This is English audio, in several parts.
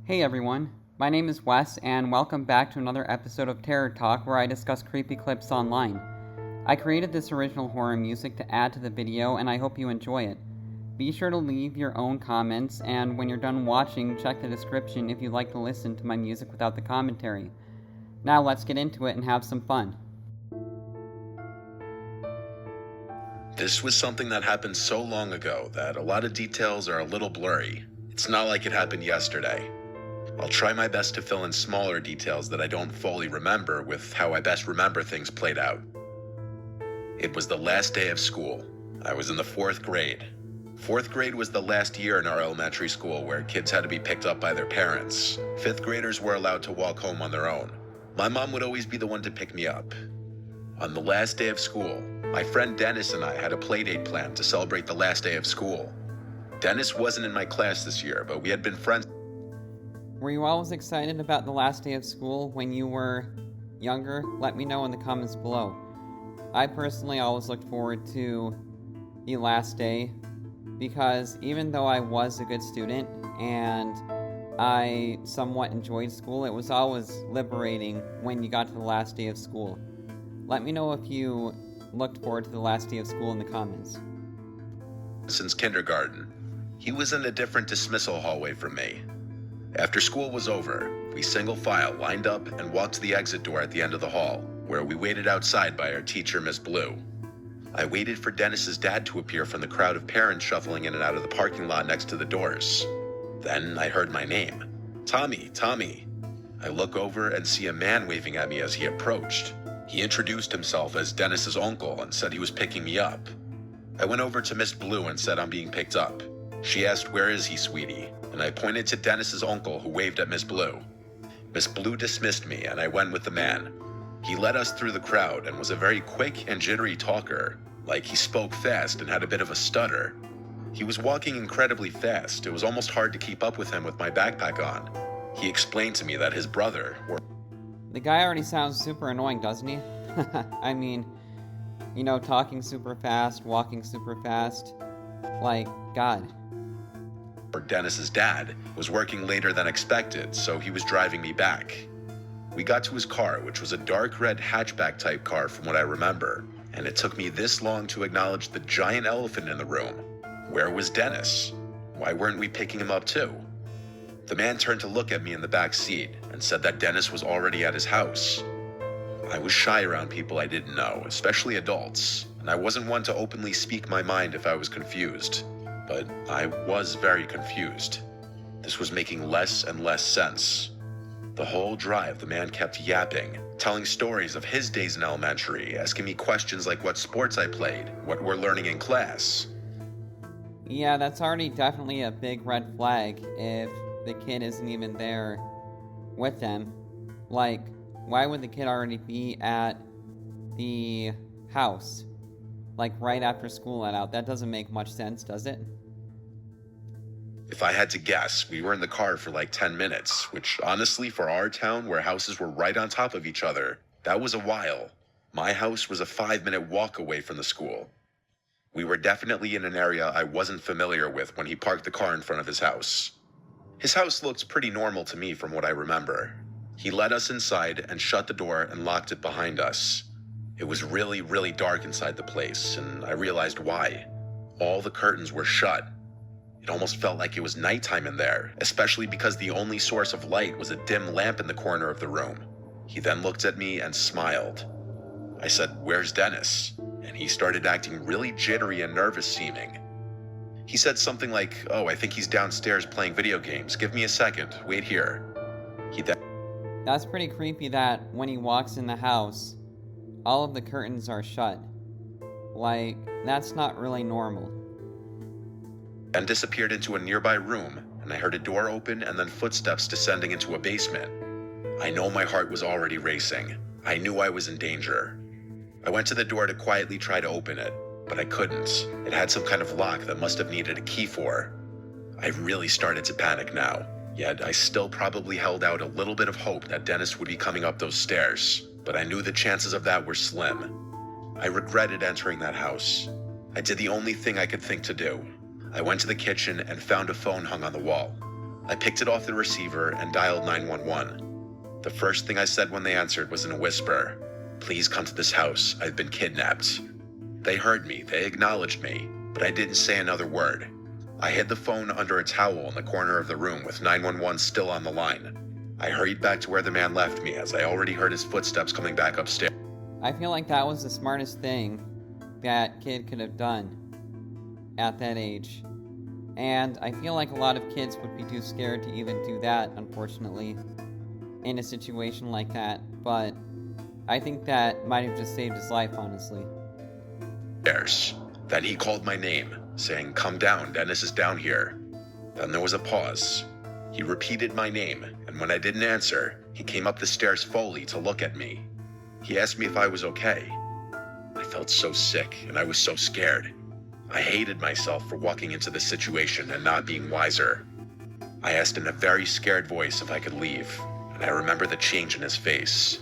Hey everyone, my name is Wes, and welcome back to another episode of Terror Talk where I discuss creepy clips online. I created this original horror music to add to the video, and I hope you enjoy it. Be sure to leave your own comments, and when you're done watching, check the description if you'd like to listen to my music without the commentary. Now let's get into it and have some fun. This was something that happened so long ago that a lot of details are a little blurry. It's not like it happened yesterday. I'll try my best to fill in smaller details that I don't fully remember with how I best remember things played out. It was the last day of school. I was in the 4th grade. 4th grade was the last year in our elementary school where kids had to be picked up by their parents. 5th graders were allowed to walk home on their own. My mom would always be the one to pick me up. On the last day of school, my friend Dennis and I had a playdate planned to celebrate the last day of school. Dennis wasn't in my class this year, but we had been friends. Were you always excited about the last day of school when you were younger? Let me know in the comments below. I personally always looked forward to the last day because even though I was a good student and I somewhat enjoyed school, it was always liberating when you got to the last day of school. Let me know if you looked forward to the last day of school in the comments. Since kindergarten. He was in a different dismissal hallway from me. After school was over, we single file lined up and walked to the exit door at the end of the hall, where we waited outside by our teacher, Miss Blue. I waited for Dennis's dad to appear from the crowd of parents shuffling in and out of the parking lot next to the doors. Then I heard my name. Tommy, Tommy. I look over and see a man waving at me as he approached. He introduced himself as Dennis's uncle and said he was picking me up. I went over to Miss Blue and said I'm being picked up. She asked, "Where is he, sweetie?" And I pointed to Dennis's uncle who waved at Miss Blue. Miss Blue dismissed me and I went with the man. He led us through the crowd and was a very quick and jittery talker, like he spoke fast and had a bit of a stutter. He was walking incredibly fast. It was almost hard to keep up with him with my backpack on. He explained to me that his brother The guy already sounds super annoying, doesn't he? I mean, talking super fast, walking super fast. Like, God. Dennis's dad was working later than expected, so he was driving me back. We got to his car, which was a dark red hatchback type car from what I remember, and it took me this long to acknowledge the giant elephant in the room. Where was Dennis? Why weren't we picking him up too? The man turned to look at me in the back seat and said that Dennis was already at his house. I was shy around people I didn't know, especially adults, and I wasn't one to openly speak my mind if I was confused. But I was very confused. This was making less and less sense. The whole drive, the man kept yapping, telling stories of his days in elementary, asking me questions like what sports I played, what we're learning in class. Yeah, that's already definitely a big red flag if the kid isn't even there with them. Like, why would the kid already be at the house? Like, right after school let out? That doesn't make much sense, does it? If I had to guess, we were in the car for like 10 minutes, which honestly, for our town where houses were right on top of each other, that was a while. My house was a 5-minute walk away from the school. We were definitely in an area I wasn't familiar with when he parked the car in front of his house. His house looked pretty normal to me from what I remember. He led us inside and shut the door and locked it behind us. It was really, really dark inside the place, and I realized why. All the curtains were shut. It almost felt like it was nighttime in there, especially because the only source of light was a dim lamp in the corner of the room. He then looked at me and smiled. I said, "Where's Dennis?" And he started acting really jittery and nervous seeming. He said something like, "Oh, I think he's downstairs playing video games. Give me a second. Wait here." That's pretty creepy that when he walks in the house, all of the curtains are shut. Like, that's not really normal. And disappeared into a nearby room, and I heard a door open and then footsteps descending into a basement. I know my heart was already racing. I knew I was in danger. I went to the door to quietly try to open it, but I couldn't. It had some kind of lock that must have needed a key for. I really started to panic now, yet I still probably held out a little bit of hope that Dennis would be coming up those stairs, but I knew the chances of that were slim. I regretted entering that house. I did the only thing I could think to do. I went to the kitchen and found a phone hung on the wall. I picked it off the receiver and dialed 911. The first thing I said when they answered was in a whisper, "Please come to this house. I've been kidnapped." They heard me, they acknowledged me, but I didn't say another word. I hid the phone under a towel in the corner of the room with 911 still on the line. I hurried back to where the man left me as I already heard his footsteps coming back upstairs. I feel like that was the smartest thing that kid could have done at that age. And I feel like a lot of kids would be too scared to even do that, unfortunately, in a situation like that. But I think that might have just saved his life, honestly. Then he called my name, saying, "Come down, Dennis is down here." Then there was a pause. He repeated my name, and when I didn't answer, he came up the stairs fully to look at me. He asked me if I was okay. I felt so sick, and I was so scared. I hated myself for walking into this situation and not being wiser. I asked in a very scared voice if I could leave, and I remember the change in his face.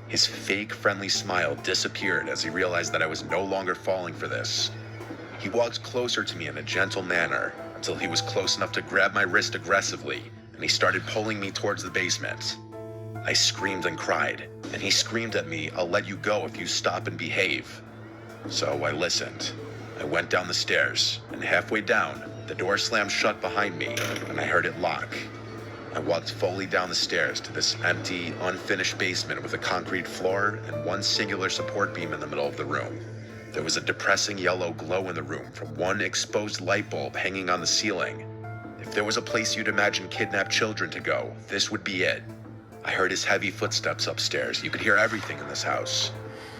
His fake friendly smile disappeared as he realized that I was no longer falling for this. He walked closer to me in a gentle manner until he was close enough to grab my wrist aggressively, and he started pulling me towards the basement. I screamed and cried, and he screamed at me, "I'll let you go if you stop and behave." So I listened. I went down the stairs, and halfway down, the door slammed shut behind me, and I heard it lock. I walked fully down the stairs to this empty, unfinished basement with a concrete floor and one singular support beam in the middle of the room. There was a depressing yellow glow in the room from one exposed light bulb hanging on the ceiling. If there was a place you'd imagine kidnapped children to go, this would be it. I heard his heavy footsteps upstairs. You could hear everything in this house.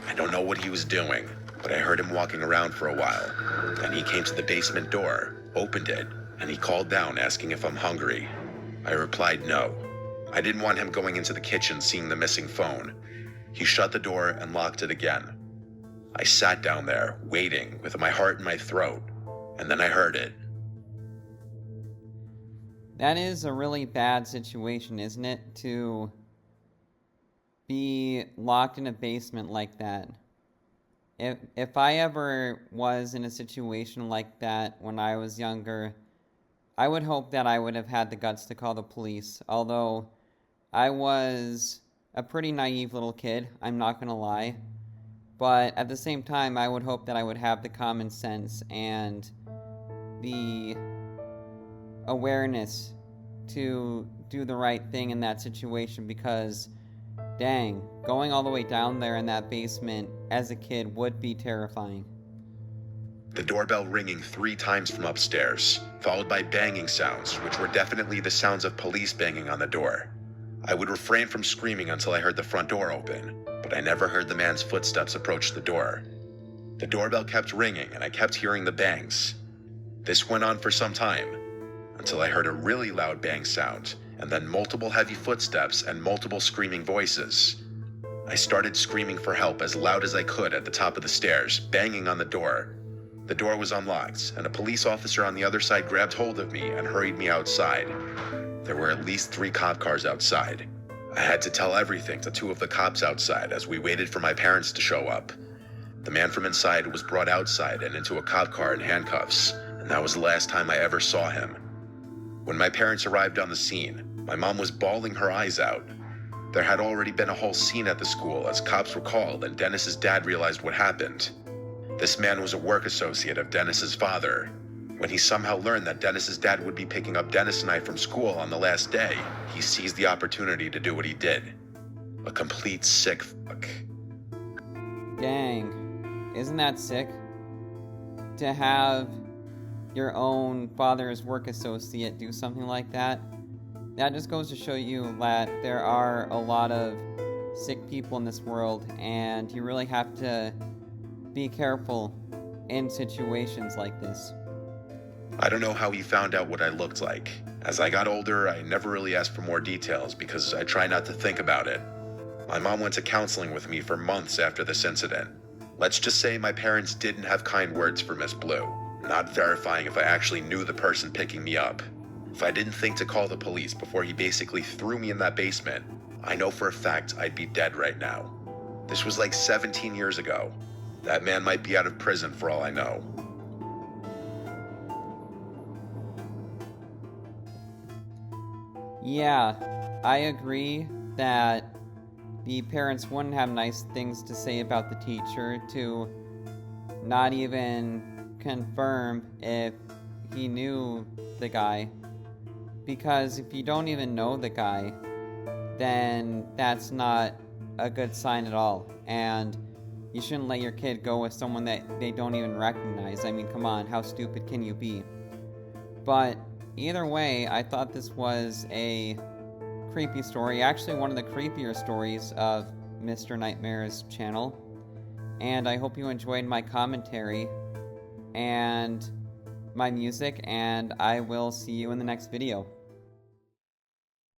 I don't know what he was doing, but I heard him walking around for a while. Then he came to the basement door, opened it, and he called down asking if I'm hungry. I replied no. I didn't want him going into the kitchen seeing the missing phone. He shut the door and locked it again. I sat down there, waiting, with my heart in my throat, and then I heard it. That is a really bad situation, isn't it? To be locked in a basement like that. If I ever was in a situation like that when I was younger, I would hope that I would have had the guts to call the police. Although I was a pretty naive little kid, I'm not gonna lie. But at the same time, I would hope that I would have the common sense and the awareness to do the right thing in that situation, because dang, going all the way down there in that basement as a kid would be terrifying. The doorbell ringing 3 times from upstairs, followed by banging sounds, which were definitely the sounds of police banging on the door. I would refrain from screaming until I heard the front door open, but I never heard the man's footsteps approach the door. The doorbell kept ringing, and I kept hearing the bangs. This went on for some time, until I heard a really loud bang sound, and then multiple heavy footsteps and multiple screaming voices. I started screaming for help as loud as I could at the top of the stairs, banging on the door. The door was unlocked, and a police officer on the other side grabbed hold of me and hurried me outside. There were at least 3 cop cars outside. I had to tell everything to 2 of the cops outside as we waited for my parents to show up. The man from inside was brought outside and into a cop car in handcuffs, and that was the last time I ever saw him. When my parents arrived on the scene, my mom was bawling her eyes out. There had already been a whole scene at the school as cops were called and Dennis's dad realized what happened. This man was a work associate of Dennis's father. When he somehow learned that Dennis's dad would be picking up Dennis and I from school on the last day, he seized the opportunity to do what he did. A complete sick fuck. Dang, isn't that sick? To have your own father's work associate do something like that. That just goes to show you that there are a lot of sick people in this world, and you really have to be careful in situations like this. I don't know how he found out what I looked like. As I got older, I never really asked for more details because I try not to think about it. My mom went to counseling with me for months after this incident. Let's just say my parents didn't have kind words for Miss Blue, not verifying if I actually knew the person picking me up. If I didn't think to call the police before he basically threw me in that basement, I know for a fact I'd be dead right now. This was like 17 years ago. That man might be out of prison for all I know. Yeah, I agree that the parents wouldn't have nice things to say about the teacher to not even confirm if he knew the guy. Because if you don't even know the guy, then that's not a good sign at all. And you shouldn't let your kid go with someone that they don't even recognize. I mean, come on, how stupid can you be? But either way, I thought this was a creepy story. Actually, one of the creepier stories of Mr. Nightmare's channel. And I hope you enjoyed my commentary and my music, and I will see you in the next video.